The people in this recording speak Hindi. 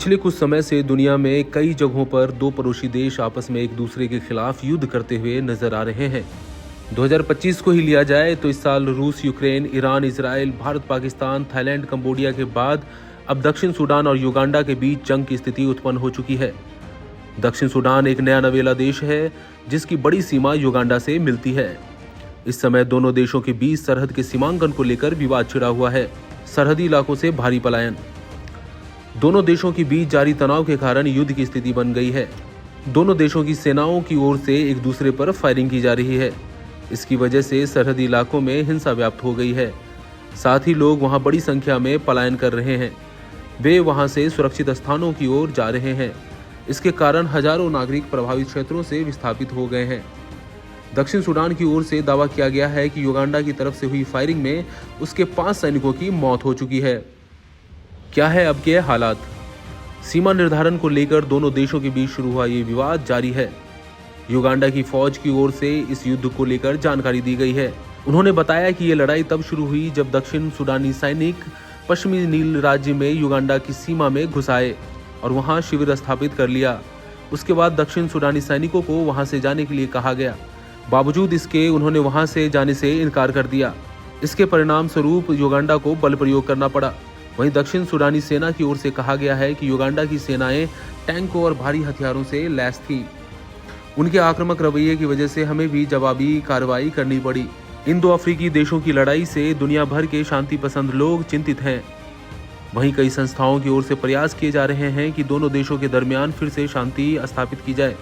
पिछले कुछ समय से दुनिया में कई जगहों पर दो पड़ोसी देश आपस में एक दूसरे के खिलाफ युद्ध करते हुए नजर आ रहे हैं। 2025 को ही लिया जाए तो इस साल रूस, Ukraine, Iran, Israel, Bharat, Pakistan, Thailand, Cambodia के बाद अब दक्षिण सूडान और युगांडा के बीच जंग की स्थिति उत्पन्न हो चुकी है। दक्षिण सूडान एक नया नवेला देश है जिसकी बड़ी सीमा युगांडा से मिलती है। इस समय दोनों देशों के बीच सरहद के सीमांकन को लेकर विवाद छिड़ा हुआ है। सरहदी इलाकों से भारी पलायन, दोनों देशों के बीच जारी तनाव के कारण युद्ध की स्थिति बन गई है। दोनों देशों की सेनाओं की ओर से एक दूसरे पर फायरिंग की जा रही है। इसकी वजह से सरहदी इलाकों में हिंसा व्याप्त हो गई है। साथ ही लोग वहां बड़ी संख्या में पलायन कर रहे हैं। वे वहां से सुरक्षित स्थानों की ओर जा रहे हैं। इसके कारण हजारों नागरिक प्रभावित क्षेत्रों से विस्थापित हो गए हैं। दक्षिण सूडान की ओर से दावा किया गया है कि युगांडा की तरफ से हुई फायरिंग में उसके 5 सैनिकों की मौत हो चुकी है। क्या है अब के हालात? सीमा निर्धारण को लेकर दोनों देशों के बीच शुरू हुआ ये विवाद जारी है। युगांडा की फौज की ओर से इस युद्ध को लेकर जानकारी दी गई है। उन्होंने बताया कि ये लड़ाई तब शुरू हुई जब दक्षिण सूडानी सैनिक पश्चिमी नील राज्य में युगांडा की सीमा में घुस आए और वहां शिविर स्थापित कर लिया। उसके बाद दक्षिण सूडानी सैनिकों को वहां से जाने के लिए कहा गया। बावजूद इसके उन्होंने वहां से जाने से इनकार कर दिया। इसके परिणाम स्वरूप युगांडा को बल प्रयोग करना पड़ा। वहीं दक्षिण सूडानी सेना की ओर से कहा गया है कि युगांडा की सेनाएं टैंकों और भारी हथियारों से लैस थीं। उनके आक्रामक रवैये की वजह से हमें भी जवाबी कार्रवाई करनी पड़ी। इन दो अफ्रीकी देशों की लड़ाई से दुनिया भर के शांति पसंद लोग चिंतित हैं। वहीं कई संस्थाओं की ओर से प्रयास किए जा रहे हैं कि दोनों देशों के दरमियान फिर से शांति स्थापित की जाए।